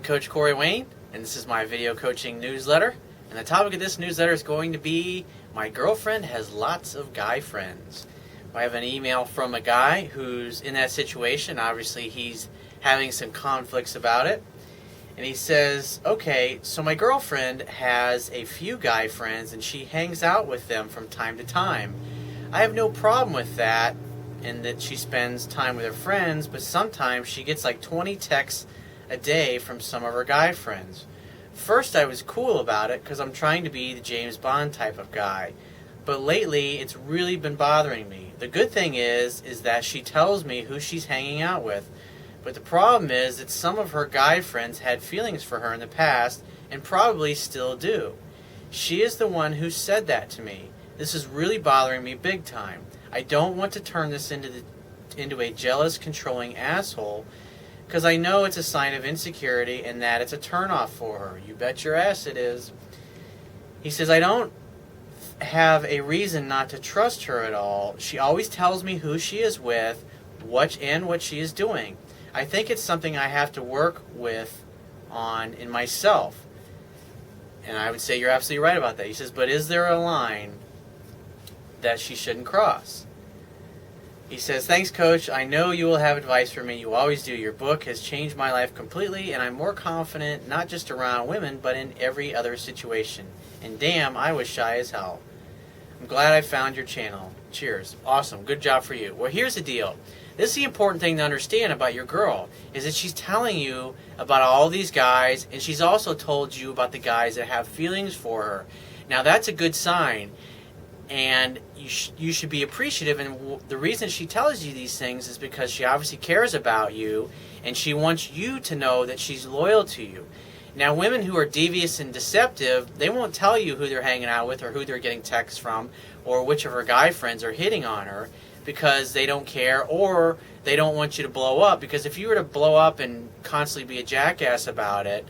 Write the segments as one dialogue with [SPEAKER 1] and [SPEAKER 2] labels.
[SPEAKER 1] Coach Corey Wayne, and this is my video coaching newsletter. And the topic of this newsletter is going to be, my girlfriend has lots of guy friends. I have an email from a guy who's in that situation. Obviously, he's having some conflicts about it. And he says, okay, so my girlfriend has a few guy friends, and she hangs out with them from time to time. I have no problem with that, and that she spends time with her friends, but sometimes she gets like 20 texts a day from some of her guy friends. First, I was cool about it because I'm trying to be the James Bond type of guy. But lately, it's really been bothering me. The good thing is that she tells me who she's hanging out with. But the problem is that some of her guy friends had feelings for her in the past and probably still do. She is the one who said that to me. This is really bothering me big time. I don't want to turn this into a jealous, controlling asshole, because I know it's a sign of insecurity and that it's a turnoff for her. You bet your ass it is. He says, I don't have a reason not to trust her at all. She always tells me who she is with, what she is doing. I think it's something I have to work on in myself. And I would say you're absolutely right about that. He says, but is there a line that she shouldn't cross? He says, thanks, Coach. I know you will have advice for me. You always do. Your book has changed my life completely, and I'm more confident, not just around women, but in every other situation. And damn, I was shy as hell. I'm glad I found your channel. Cheers. Awesome. Good job for you. Well, here's the deal. This is the important thing to understand about your girl, is that she's telling you about all these guys, and she's also told you about the guys that have feelings for her. Now, that's a good sign, and you should be appreciative, and the reason she tells you these things is because she obviously cares about you, and she wants you to know that she's loyal to you. Now, women who are devious and deceptive, they won't tell you who they're hanging out with or who they're getting texts from or which of her guy friends are hitting on her, because they don't care, or they don't want you to blow up. Because if you were to blow up and constantly be a jackass about it,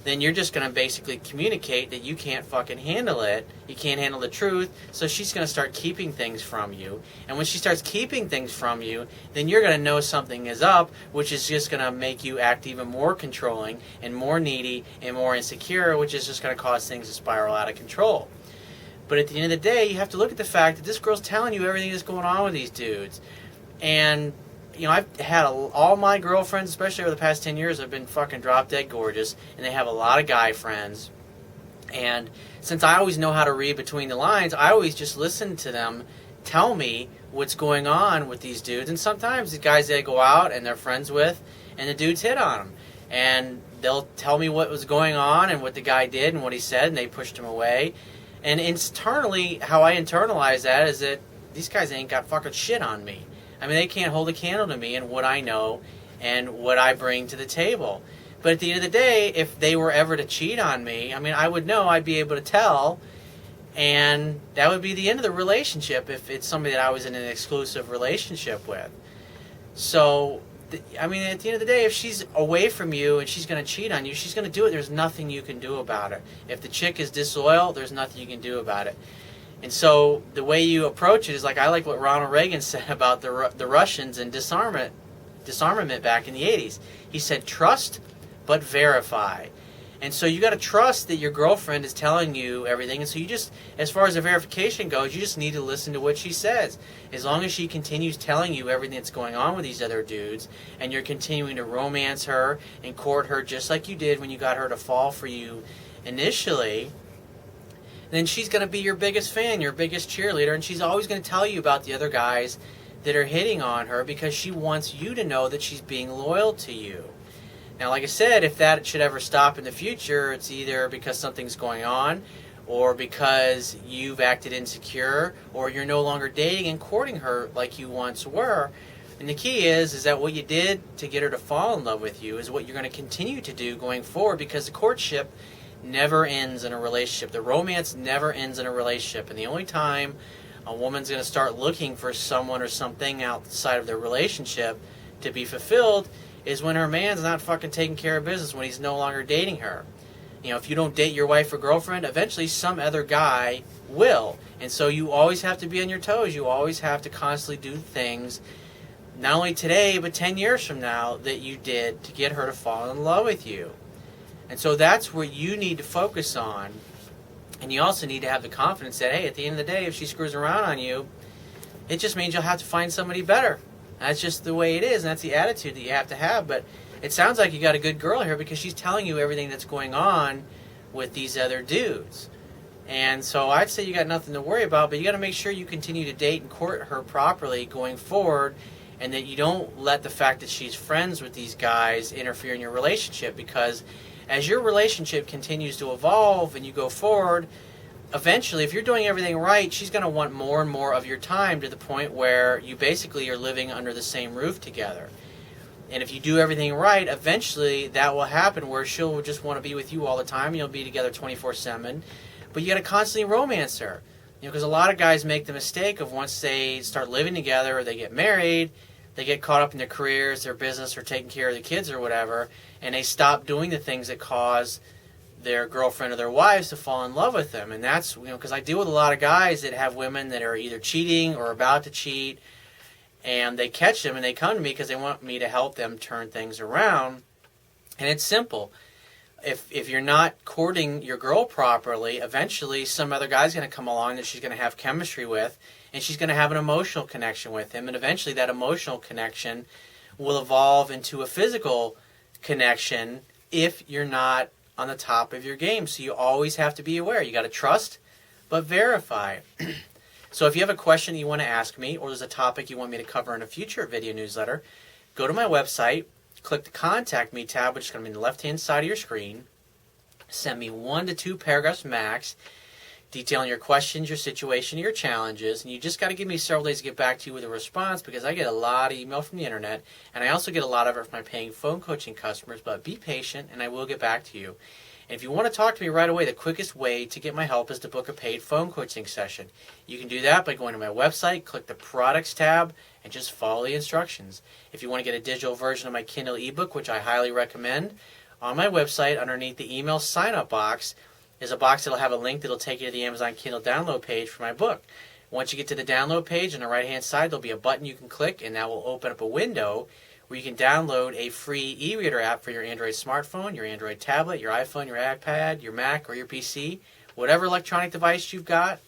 [SPEAKER 1] then you're just going to basically communicate that you can't fucking handle it. You can't handle the truth, so she's going to start keeping things from you. And when she starts keeping things from you, then you're going to know something is up, which is just going to make you act even more controlling and more needy and more insecure, which is just going to cause things to spiral out of control. But at the end of the day, you have to look at the fact that this girl's telling you everything that's going on with these dudes. And, you know, I've had all my girlfriends, especially over the past 10 years, have been fucking drop dead gorgeous. And they have a lot of guy friends. And since I always know how to read between the lines, I always just listen to them tell me what's going on with these dudes. And sometimes the guys they go out and they're friends with, and the dudes hit on them. And they'll tell me what was going on and what the guy did and what he said, and they pushed him away. And internally, how I internalize that is that these guys ain't got fucking shit on me. I mean, they can't hold a candle to me and what I know and what I bring to the table. But at the end of the day, if they were ever to cheat on me, I mean, I would know, I'd be able to tell, and that would be the end of the relationship if it's somebody that I was in an exclusive relationship with. So, I mean, at the end of the day, if she's away from you and she's going to cheat on you, she's going to do it. There's nothing you can do about it. If the chick is disloyal, there's nothing you can do about it. And so the way you approach it is like, I like what Ronald Reagan said about the Russians and disarmament back in the 80s. He said, trust but verify. And so you got to trust that your girlfriend is telling you everything. And so you just, as far as the verification goes, you just need to listen to what she says. As long as she continues telling you everything that's going on with these other dudes, and you're continuing to romance her and court her just like you did when you got her to fall for you initially, then she's going to be your biggest fan, your biggest cheerleader, and she's always going to tell you about the other guys that are hitting on her because she wants you to know that she's being loyal to you. Now, like I said, if that should ever stop in the future, it's either because something's going on, or because you've acted insecure, or you're no longer dating and courting her like you once were. And the key is that what you did to get her to fall in love with you is what you're going to continue to do going forward, because the courtship never ends in a relationship. The romance never ends in a relationship. And the only time a woman's going to start looking for someone or something outside of their relationship to be fulfilled is when her man's not fucking taking care of business, when he's no longer dating her. You know, if you don't date your wife or girlfriend, eventually some other guy will. And so you always have to be on your toes. You always have to constantly do things, not only today, but 10 years from now, that you did to get her to fall in love with you. And so that's where you need to focus on. And you also need to have the confidence that, hey, at the end of the day, if she screws around on you, it just means you'll have to find somebody better. That's just the way it is, and that's the attitude that you have to have. But it sounds like you got a good girl here because she's telling you everything that's going on with these other dudes. And so I'd say you got nothing to worry about, but you got to make sure you continue to date and court her properly going forward, and that you don't let the fact that she's friends with these guys interfere in your relationship, because as your relationship continues to evolve and you go forward, eventually, if you're doing everything right, she's going to want more and more of your time, to the point where you basically are living under the same roof together. And if you do everything right, eventually that will happen where she'll just want to be with you all the time. You'll be together 24/7. But you got to constantly romance her. Because a lot of guys make the mistake of, once they start living together or they get married, they get caught up in their careers, their business, or taking care of the kids or whatever, and they stop doing the things that cause their girlfriend or their wives to fall in love with them. And that's, because I deal with a lot of guys that have women that are either cheating or about to cheat, and they catch them and they come to me because they want me to help them turn things around. And it's simple. If you're not courting your girl properly, eventually some other guy's going to come along that she's going to have chemistry with, and she's going to have an emotional connection with him, and eventually that emotional connection will evolve into a physical connection if you're not on the top of your game. So you always have to be aware. You got to trust, but verify. So if you have a question you want to ask me, or there's a topic you want me to cover in a future video newsletter, go to my website, click the Contact Me tab, which is going to be on the left-hand side of your screen. Send me 1 to 2 paragraphs max, detailing your questions, your situation, your challenges, and you just got to give me several days to get back to you with a response, because I get a lot of email from the internet, and I also get a lot of it from my paying phone coaching customers. But be patient, and I will get back to you. And if you want to talk to me right away, the quickest way to get my help is to book a paid phone coaching session. You can do that by going to my website, click the Products tab, and just follow the instructions. If you want to get a digital version of my Kindle ebook, which I highly recommend, on my website, underneath the email sign-up box, is a box that'll have a link that'll take you to the Amazon Kindle download page for my book. Once you get to the download page, on the right-hand side, there'll be a button you can click, and that will open up a window where you can download a free e-reader app for your Android smartphone, your Android tablet, your iPhone, your iPad, your Mac, or your PC. Whatever electronic device you've got,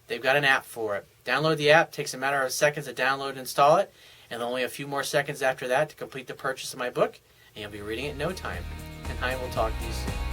[SPEAKER 1] they've got an app for it. Download the app. Takes a matter of seconds to download and install it, and only a few more seconds after that to complete the purchase of my book, and you'll be reading it in no time. And I will talk to you soon.